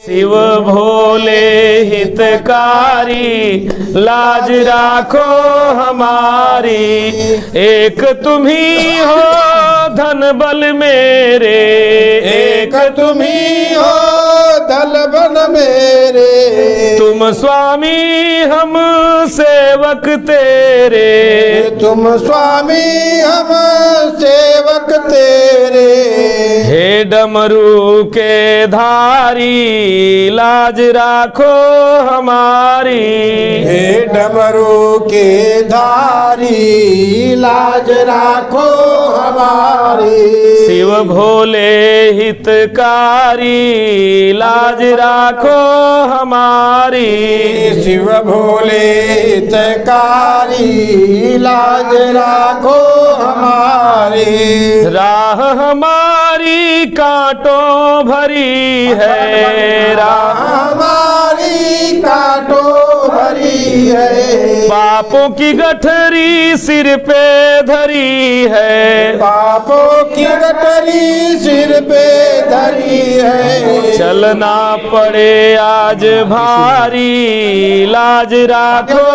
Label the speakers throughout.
Speaker 1: शिव भोले हितकारी, लाज राखो हमारी। एक तुम ही हो धन बल मेरे,
Speaker 2: एक तुम ही हो धन बल मेरे।
Speaker 1: तुम स्वामी हम सेवक तेरे,
Speaker 2: तुम स्वामी हम सेवक तेरे।
Speaker 1: हे डमरू के धारी, लाज राखो हमारी।
Speaker 2: हे डमरू के धारी, लाज राखो हमारी।
Speaker 1: शिव भोले हितकारी, लाज राखो हमारी।
Speaker 2: शिव भोले हितकारी, लाज राखो हमारी।
Speaker 1: राह हमारी कांटों भरी है, राह
Speaker 2: हमारी कांटों भरी है।
Speaker 1: पापों की गठरी सिर पे धरी है,
Speaker 2: पापों की गठरी सिर पे धरी है।
Speaker 1: चलना पड़े आज भारी, लाज राखो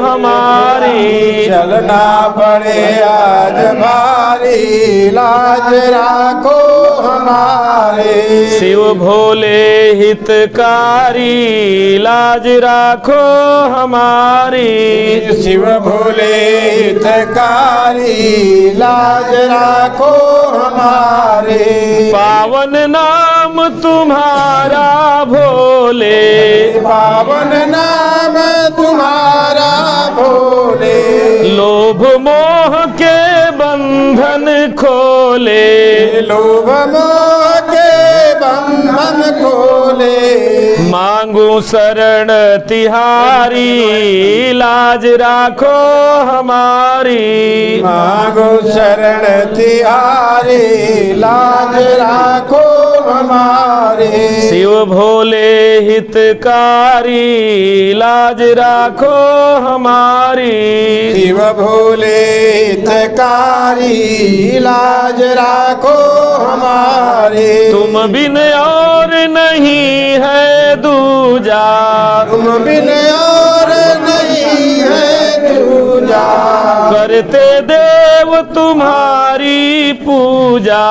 Speaker 1: हमारी।
Speaker 2: चलना पड़े आज भारी, लाज राखो हमारे।
Speaker 1: शिव भोले हितकारी, लाज राखो हमारी।
Speaker 2: शिव भोले हितकारी, लाज राखो हमारे।
Speaker 1: पावन नाम तुम्हारा भोले,
Speaker 2: पावन नाम तुम्हारा भोले।
Speaker 1: लोभ मोह के बंधन खोले,
Speaker 2: लोभ मोह के बंधन खोले।
Speaker 1: मांगू शरण तिहारी, लाज राखो हमारी।
Speaker 2: मांगो शरण तिहारी, लाज राखो हमारे।
Speaker 1: शिव भोले हितकारी, लाज राखो हमारी।
Speaker 2: शिव भोले हितकारी, लाज राखो हमारे।
Speaker 1: तुम बिन और नहीं है दूजा,
Speaker 2: तुम बिन और नहीं है दूजा।
Speaker 1: करते देव तुम्हारी पूजा,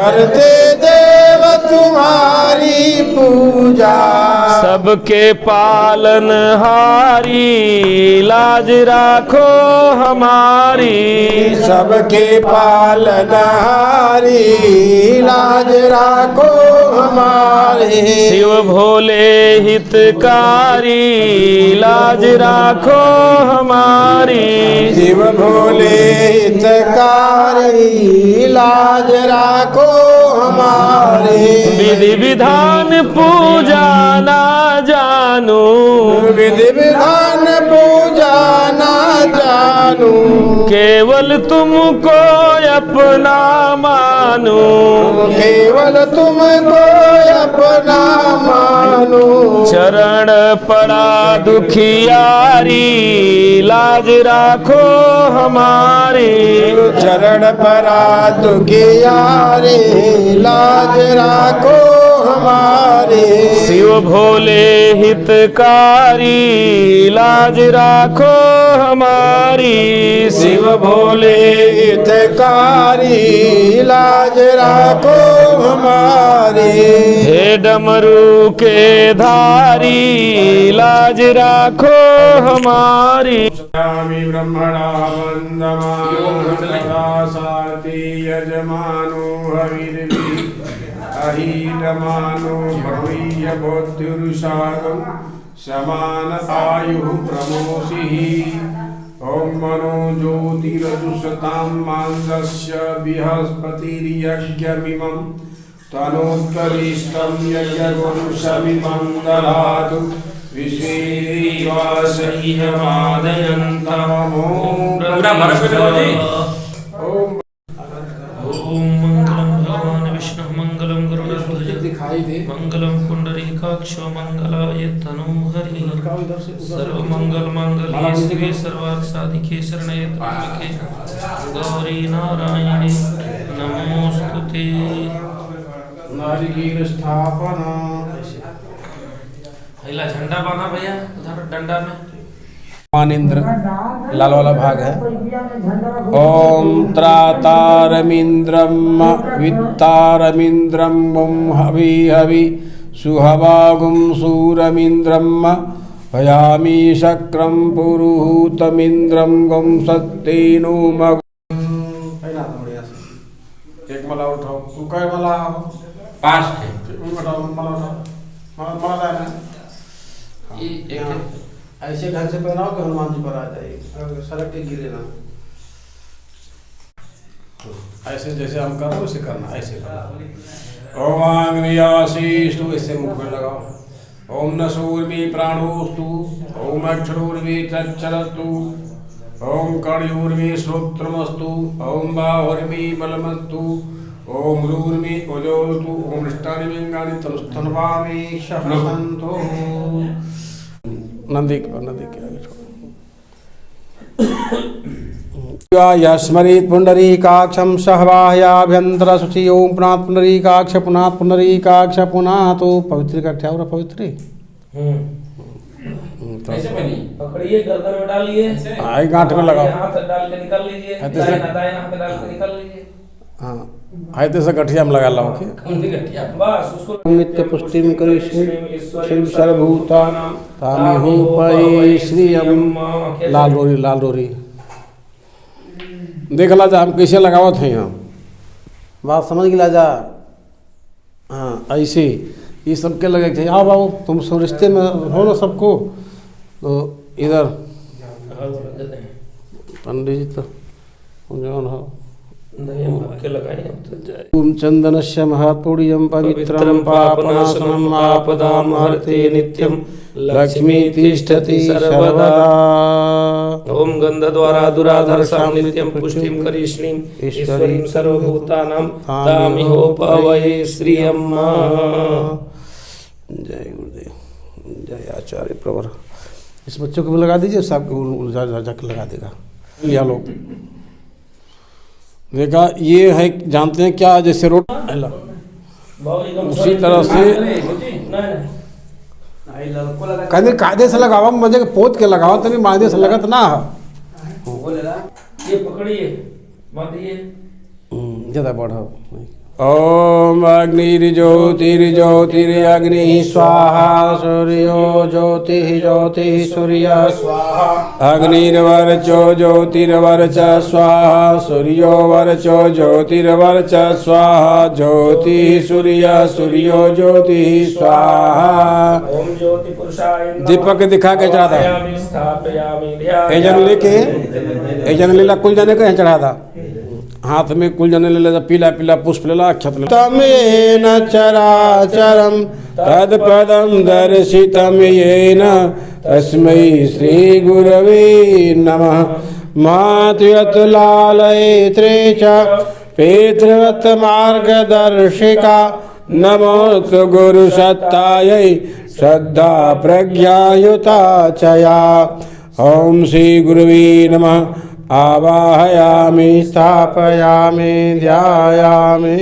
Speaker 2: करते देव तुम्हारी पूजा।
Speaker 1: सबके पालन हारी, लाज राखो हमारी।
Speaker 2: सबके पालनहारी, लाज राखो हमारे।
Speaker 1: शिव भोले हितकारी, लाज राखो हमारी।
Speaker 2: शिव भोले हितकारी, लाज राखो हमारे।
Speaker 1: विधि विधान पूजा ना जानू,
Speaker 2: विधि विधान पूजा ना जानू।
Speaker 1: केवल तुमको अपना मानू।
Speaker 2: केवल तुमको अपना मानू।
Speaker 1: चरण पड़ा दुखियारी, लाज राखो हमारी।
Speaker 2: चरण परा दुखियारे, लाज राखो हमारे।
Speaker 1: शिव भोले हितकारी, लाज राखो हमारी।
Speaker 2: शिव भोले हितकारी, लाज राखो हमारे।
Speaker 1: हे डमरू के धारी, लाज राखो हमारी।
Speaker 2: ब्रह्मणा वंदमानो सारथी यजमानो हविर्भि अहीनमानो भवीय बोद्धिरुषागं समान आयुः प्रमोषिः। ओम मनो ज्योतिरजुषतां मान्दस्य बृहस्पतिर्यज्ञमिमं तनोत्करिष्टं यज्ञगुरुषमिमं दधातु।
Speaker 1: ओम मंगलम भगवान विष्णु मंगलम गरुड़ध्वज मंगलम पुंडरीकाक्ष मंगलाय तनोहरि। सर्व मंगल मंगल्ये शिवे सर्वार्थ साधिके शरण्ये त्र्यंबके गौरी नारायणे नमोस्तुते।
Speaker 2: नारिकेल स्थापना
Speaker 3: इला झंडा बांधा भैया उधर डंडा में।
Speaker 2: मानिंद्र लाल वाला भाग है। ओम त्रातारमिंद्रम वित्तारमिंद्रम गुम हवि हवि सुहवागुम सूरमिंद्रम भयामी शक्रम पुरुहूतमिंद्रम गुम सत्तेनु मग। एक माला उठाओ। तू काय माला?
Speaker 3: 5 थे।
Speaker 2: उठाओ माला उठाओ। माला है ना? ऐसे ढंग से पहनाओ कि हनुमान जी पर आ जाए, सड़क के गिरे ना। ऐसे जैसे हम कर वैसे करना, ऐसे करना। ओम आग्नेयासीस्तु, ऐसे मुख में लगाओ। ओम नसूर्मी प्राणोस्तु, ओम अक्षरोर्मी तच्चरस्तु, ओम कर्णयोर्मी श्रोत्रमस्तु, ओम बाहुर्मी बलमस्तु, ओम रूर्मी ओजोस्तु, ओम निष्ठानि मिंगानि तनुस्तनवामि शहसंतो। नंदी के आगे छोड़ो। यस्मरीत पुंडरीकाक्षं सहवाह्याभ्यंतर शुचि। ओम पुनात् पुंडरीकाक्ष पुनात् पुंडरीकाक्ष पुनात्। तो पवित्र का क्या हो रहा? पवित्र
Speaker 3: कैसे बनी? पकड़िए, गर्दन में डालिए,
Speaker 2: आई गांठ में लगाओ,
Speaker 3: हाथ डाल के निकाल लीजिए, दाएं हाथ में डाल के निकाल लीजिए।
Speaker 2: हाँ, आयते से गठिया में लगा लो।
Speaker 3: बस उसको
Speaker 2: नित्य पुष्टिम करिष्ये शिव सर्वभूतानां तामिहोपये श्रियं। लाल रोरी, लाल रोरी देख ला जा हम कैसे लगावत हैं। हम बात समझ गिला जा। हाँ, ऐसे ये सबके लगे थे। आओ बाबू, तुम सब रिश्ते में हो ना सबको। तो इधर पंडित जी तो जौन हो ओम चंदनस्य महत्पुण्यं पवित्रं पापनाशनम् आपदां हरते नित्यं लक्ष्मी तिष्ठति सर्वदा।
Speaker 3: ओम गंधद्वारा दुराधर्षां नित्यं पुष्टिं करिष्णीं ईश्वरीं सर्वभूतानां तामिहोपवये श्रियं।
Speaker 2: जय गुरुदेव, जय आचार्य प्रवर। इस बच्चों को भी लगा दीजिए, सबको जाकर लगा देगा। या लोग देखा, ये है जानते हैं क्या, जैसे रोट उसी तरह से कहते कायदे से लगाओ, मजे पोत के लगाओ, तभी मायदे से लगत ना।
Speaker 3: ये पकड़िए, बांधिए,
Speaker 2: ज्यादा बढ़ाओ। ओम अग्निर्ज्योतिर्ज्योतिरग्नि स्वाहा, सूर्यो ज्योतिः ज्योतिः सूर्य स्वाहा, अग्निर्वर्चो ज्योतिर्वर्च स्वाहा, सूर्यो वर्चो ज्योतिर्वर्च स्वाहा, ज्योतिः सूर्य सूर्यो ज्योतिः स्वाहा।
Speaker 3: ओम ज्योति पुरुषाय
Speaker 2: दीपक दिखा के चढ़ा था। एजन लीला कुल जाने का चढ़ा था। हाथ में कुल जने ले लेता, पीला पीला पुष्प लेला, अक्षत ले। तमेन चराचरम तत्पदम दर्शितम येन तस्मै श्री गुरवे नमः। मातृतुलालयित्रे च पितृवत् मार्गदर्शिका, नमोस्तु गुरुसत्तायै श्रद्धा प्रज्ञायुता चया। ओम श्री गुरुवे नमः। आवाहयामि स्थापयामि ध्यायामि।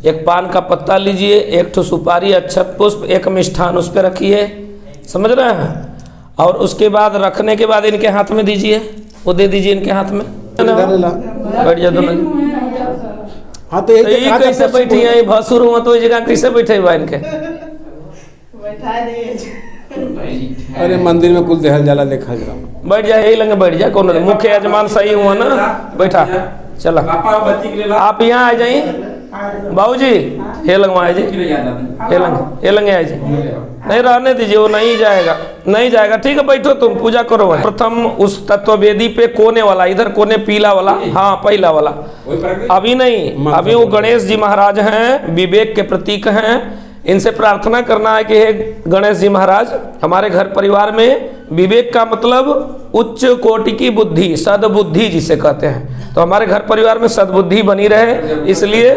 Speaker 3: एक पान का पत्ता लीजिए, एक ठो सुपारी, अक्षत पुष्प, एक मिष्ठान उस पर रखिए, समझ रहे हैं। और उसके बाद रखने के बाद इनके हाथ में दीजिए, वो दे दीजिए इनके हाथ में। बैठ जा दोनों।
Speaker 2: हाँ, तो
Speaker 3: कैसे बैठी है भसुर हुआ, तो जगह कैसे बैठे हुआ इनके?
Speaker 2: अरे मंदिर में कुल देहल जाला, देखा जरा।
Speaker 3: बैठ जा, यही लंगे बैठ जा। कौन मुख्य यजमान सही हुआ ना, बैठा। चला आप यहाँ आ जाइए बाबू जी, हे लगवाए जी, हे लंगे आए जी। नहीं रहने दीजिए, वो नहीं जाएगा, नहीं जाएगा। ठीक है, बैठो तुम, पूजा करो। प्रथम उस तत्ववेदी पे कोने वाला, इधर कोने पीला वाला, हाँ पहला वाला। अभी नहीं, अभी वो गणेश जी महाराज हैं, विवेक के प्रतीक हैं। इनसे प्रार्थना करना है कि हे गणेश जी महाराज, हमारे घर परिवार में विवेक का मतलब उच्च कोटि की बुद्धि, सद्बुद्धि जिसे कहते हैं, तो हमारे घर परिवार में सद्बुद्धि बनी रहे, इसलिए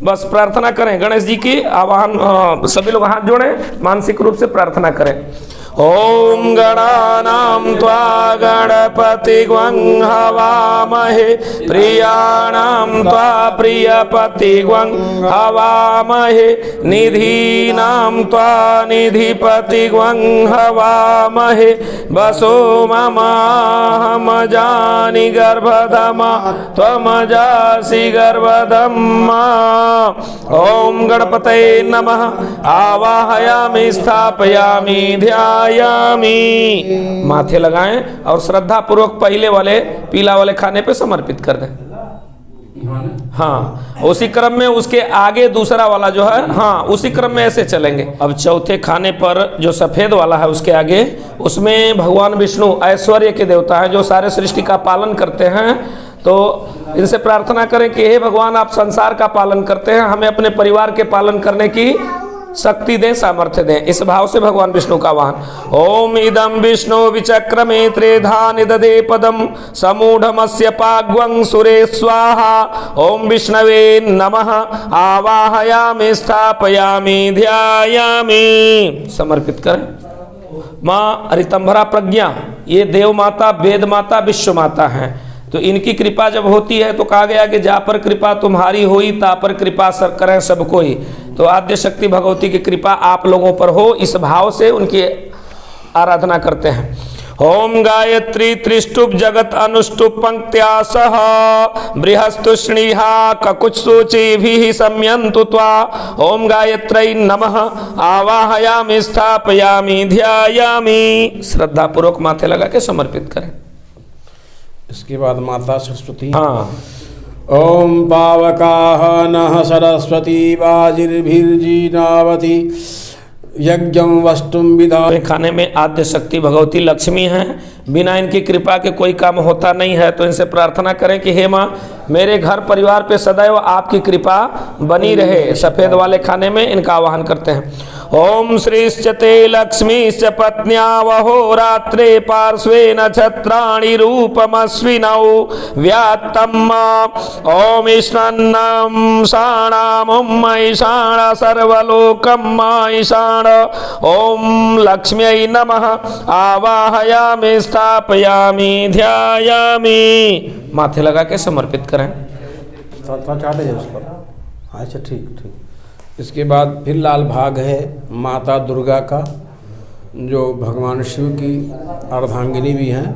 Speaker 3: बस प्रार्थना करें गणेश जी की। आवाहन, सभी लोग हाथ जोड़ें, मानसिक रूप से प्रार्थना करें। ओम गणानां त्वा गणपतिग्वं हवामहे प्रियाणां त्वा प्रियपतिग्वं हवामहे निधीनां त्वा निधिपतिग्वं हवामहे वसो ममाहम जानि गर्भधमा त्वमजासि गर्भधम्मा। ओम गणपतये नमः। आवाहयामि स्थापयामि ध्यायामि। माथे लगाएं और श्रद्धा पूर्वक पहले वाले पीला वाले खाने पे समर्पित कर दें। हाँ, उसी क्रम में उसके आगे दूसरा वाला जो है, हाँ उसी क्रम में ऐसे चलेंगे। अब चौथे खाने पर जो सफेद वाला है उसके आगे, उसमें भगवान विष्णु ऐश्वर्य के देवता हैं जो सारे सृष्टि का पालन करते हैं। तो इनसे प्रार्थना करें कि हे भगवान, आप संसार का पालन करते हैं, हमें अपने परिवार के पालन करने की शक्ति दें, सामर्थ्य दें। इस भाव से भगवान विष्णु का वाहन। ओम इदं विष्णु विचक्रमे त्रेधा निददे पदम समूढ़मस्य पाग्वं सुरे स्वाहा। ओम विष्णवे नमः। आवाहयामि स्थापयामि ध्यायामि। समर्पित करें। माँ ऋतंभरा प्रज्ञा, ये देव माता, वेद माता, विश्व माता हैं। तो इनकी कृपा जब होती है तो कहा गया कि जा पर कृपा तुम्हारी होई ता पर कृपा सर करें सब कोई। तो आद्य शक्ति भगवती की कृपा आप लोगों पर हो, इस भाव से उनकी आराधना करते हैं। ओम गायत्री त्रिष्टुप जगत अनुष्टुप पंक्त्या सह बृहस्तुष्णीहा ककुत्सूचिभिः सम्यन्तु त्वा। ओम गायत्रै नमः। आवाहयामि स्थापयामि ध्यायामि। श्रद्धा पूर्वक माथे लगा के समर्पित करें।
Speaker 2: इसके बाद माता सरस्वती।
Speaker 3: हाँ।
Speaker 2: ओम पावकाः नः सरस्वती वाजिर्भिर्जीनावती यज्ञं वस्तुं विदा।
Speaker 3: खाने में आद्य शक्ति भगवती लक्ष्मी हैं। बिना इनकी कृपा के कोई काम होता नहीं है। तो इनसे प्रार्थना करें कि हे माँ, मेरे घर परिवार पे सदैव आपकी कृपा बनी रहे। सफेद वाले खाने में इनका आवाहन करते हैं। ओम श्रीश्च ते लक्ष्मीश्च पत्न्यावहो रात्रे पार्श्वे नक्षत्राणि रूपमस्विनौ व्यात्तम्। ओम ईशानं शाणामुम ईशान सर्वलोकम् ईशान। ओम लक्ष्म्यै नमः। आवाहयामि स्थापयामि ध्यायामि। माथे लगा के समर्पित करें।
Speaker 2: चाटे उस पर। अच्छा, ठीक ठीक। इसके बाद फिर लाल भाग है माता दुर्गा का, जो भगवान शिव की अर्धांगिनी भी हैं।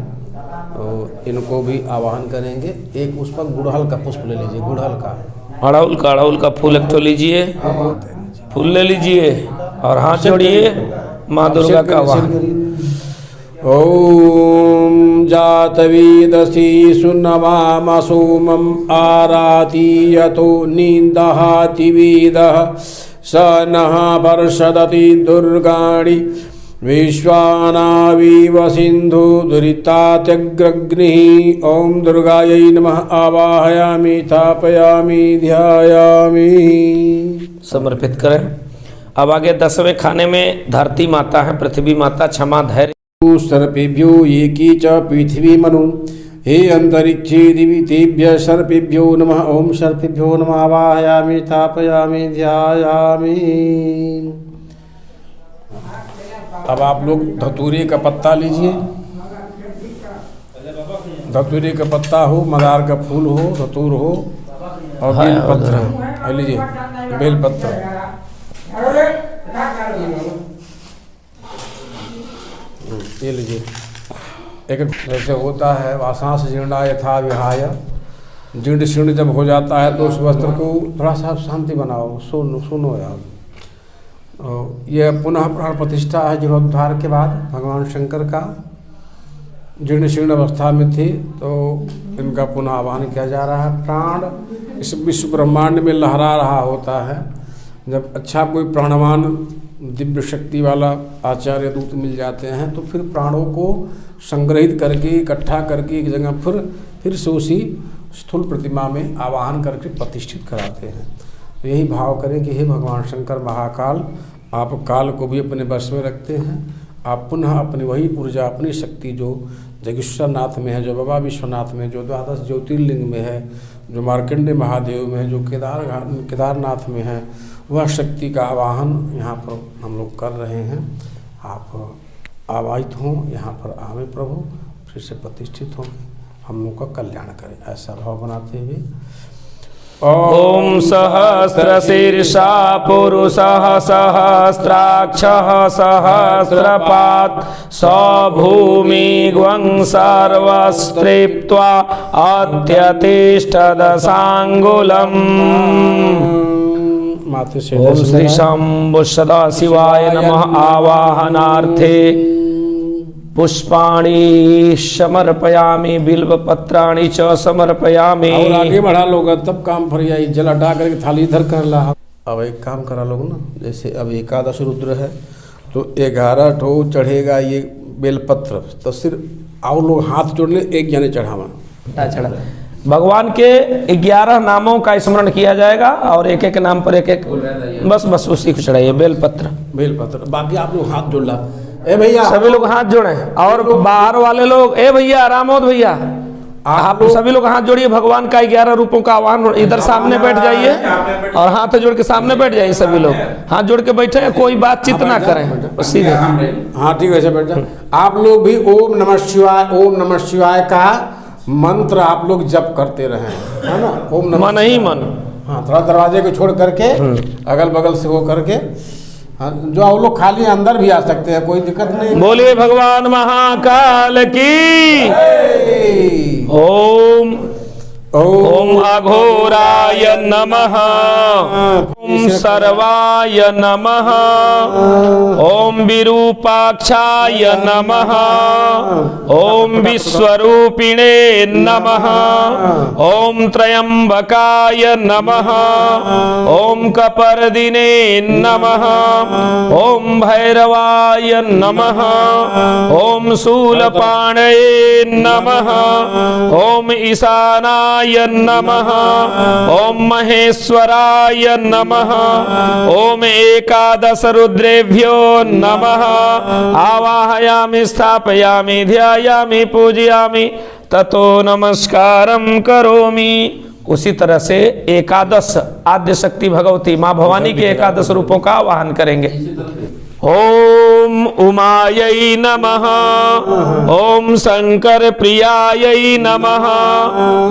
Speaker 2: तो इनको भी आवाहन करेंगे। एक उस पर गुड़हल का पुष्प ले लीजिए, गुड़हल का,
Speaker 3: अड़हुल का फूल एक ठो लीजिए, फूल ले लीजिए और हाथ जोड़िए। माँ दुर्गा का आवाहन।
Speaker 2: ओम जातवेदसी सुनवाम सोमम आराति यतो निंदहाति वेदः स नः वर्षदति दुर्गाणि विश्वानाविव सिंधु दुरितात्यग्रग्निः। ओम दुर्गायै नमः। आवाहयामि स्थापयामि ध्यायामि।
Speaker 3: समर्पित करें। अब आगे 10वें खाने में धरती माता है, पृथ्वी माता, क्षमा धैर्य।
Speaker 2: सर्पेभ्यो एकी च पृथ्वी मनु हे अंतरिक्षे दिवि तेभ्य सर्पेभ्यो नमः। ओम सर्पेभ्यो नमः। आवाहयामि स्थापयामि ध्यायामि। अब आप लोग धतूरे का पत्ता लीजिए। धतूरे का पत्ता हो, मदार का फूल हो, धतूर हो और बेलपत्र लीजिए। बेलपत्र ये लीजिए। एक जैसे होता है वासांस जीर्णा यथा विहाय, जीर्ण शीर्ण जब हो जाता है तो उस वस्त्र को थोड़ा सा शांति बनाओ, सुनो यार। यह पुनः प्राण प्रतिष्ठा है जीर्णोद्धार के बाद। भगवान शंकर का जीर्ण शीर्ण अवस्था में थे तो इनका पुनः आह्वान किया जा रहा है। प्राण इस विश्व ब्रह्मांड में लहरा रहा होता है। जब अच्छा कोई प्राणवान दिव्य शक्ति वाला आचार्य दूत मिल जाते हैं तो फिर प्राणों को संग्रहित करके इकट्ठा करके एक जगह फिर से उसी स्थूल प्रतिमा में आवाहन करके प्रतिष्ठित कराते हैं। तो यही भाव करें कि हे भगवान शंकर महाकाल, आप काल को भी अपने वश में रखते हैं। आप पुनः अपनी वही ऊर्जा, अपनी शक्ति जो जगेश्वरनाथ में है, जो बाबा विश्वनाथ में, जो 12 ज्योतिर्लिंग में है, जो मार्कंडेय महादेव में है, जो केदारनाथ में है, वह शक्ति का आवाहन यहाँ पर हम लोग कर रहे हैं। आप आवाहित हों, यहाँ पर आवे प्रभु, फिर से प्रतिष्ठित होंगे, हम लोग का कल्याण करें, ऐसा भाव बनाते हुए
Speaker 3: ओम सहस्रशीर्षा पुरुषः सहस्राक्षः सहस्रपात् स भूमिग्वं सर्वस्तृप्त्वा अत्यतिष्ठदशाङ्गुलम्।
Speaker 2: माते से
Speaker 3: ओम श्री शंभु सदा शिवाय नमः। आवाहनार्थे पुष्पाणि समर्पयामि, बिल्वपत्राणि च समर्पयामि।
Speaker 2: और आगे बढ़ा लोग तब काम फर जाई, जल हटा करके थाली इधर कर ला। अब एक काम करा लोग ना, जैसे अब एकादश रुद्र है तो 11 ठो चढ़ेगा ये बेलपत्र, तो सिर्फ और लोग हाथ जोड़ ले, एक जने चढ़ावा
Speaker 3: चढ़ा। भगवान के 11 नामों का स्मरण किया जाएगा और एक एक नाम पर एक एक बस उसी को चढ़ाइए बेलपत्र।
Speaker 2: बाकी आप लोग हाथ जोड़ ला। ए भैया
Speaker 3: सभी लोग हाथ जोड़े, और बाहर वाले लोग, ए भैया रामोद भैया, आप सभी लोग हाथ जोड़िए। भगवान का 11 रूपों का आह्वान, इधर सामने बैठ जाइए और हाथ जोड़ के सामने बैठ जाइए। सभी लोग हाथ जोड़ के बैठे, कोई बातचीत ना करें, सीधे।
Speaker 2: हाँ ठीक है, बैठ जाओ। आप लोग भी ओम नमः शिवाय का मंत्र आप लोग जप करते रहे, है ना। ओम नमः
Speaker 3: मन ही मन।
Speaker 2: हाँ, थोड़ा दरवाजे को छोड़ करके अगल बगल से वो करके, हाँ, जो आप लोग खाली अंदर भी आ सकते हैं, कोई दिक्कत नहीं।
Speaker 3: बोलिए भगवान महाकाल की। ओम अघोराय नमः, ओम सर्वाय नमः, ओम विरूपाक्षाय नमः, ओम विश्वरूपिणे नमः, ओम त्र्यंबकाय नमः, ओम कपर्दिने नमः, ओम भैरवाय नमः, ओम शूलपाणये नमः, ओम ईशानाय नमः, ओम महेश्वराय नमः, ओम एकादश रुद्रेभ्यो नमः। आवाहयामि, स्थापयामि, ध्यायामि, पूजयामि, ततो नमस्कारं करोमि। उसी तरह से एकादश आद्य शक्ति भगवती माँ भवानी के एकादश रूपों का आवाहन करेंगे। ओम उमायै नमः, ओम शंकर प्रियायै नमः,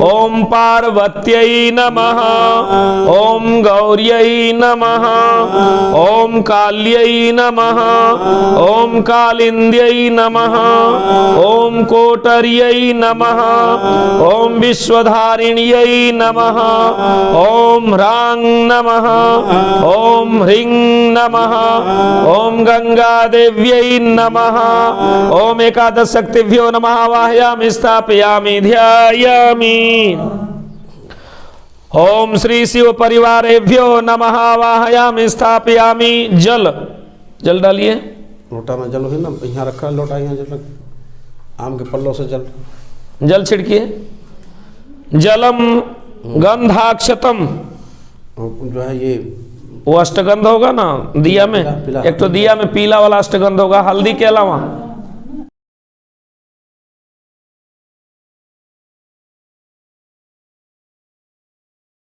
Speaker 3: ओम पार्वत्यै नमः, ओम गौर्यै नमः, ओम काल्यै नमः, ओम कालिंद्यै नमः, ओम कोटर्यै नमः, ओम विश्वधारिण्यै नमः, ओम ह्रां नमः, ओम ह्रीं नमः, ओम गंगा देव्यै नमः, ओम एकादश शक्तिभ्यो नमः। आवाहयामि, स्थापयामि, ध्यायामि। ओम श्री शिव परिवारेभ्यो नमः। आवाहयामि, स्थापयामि। जल डालिए।
Speaker 2: लोटा में जल है ना, यहाँ रखा लोटा, यहाँ जल, आम के पल्लों से
Speaker 3: जल छिड़किए। जलम गंधाक्षतम,
Speaker 2: जो है ये
Speaker 3: वो अष्टगंध होगा ना दिया में, एक तो दिया में पीला वाला अष्टगंध होगा हल्दी के अलावा,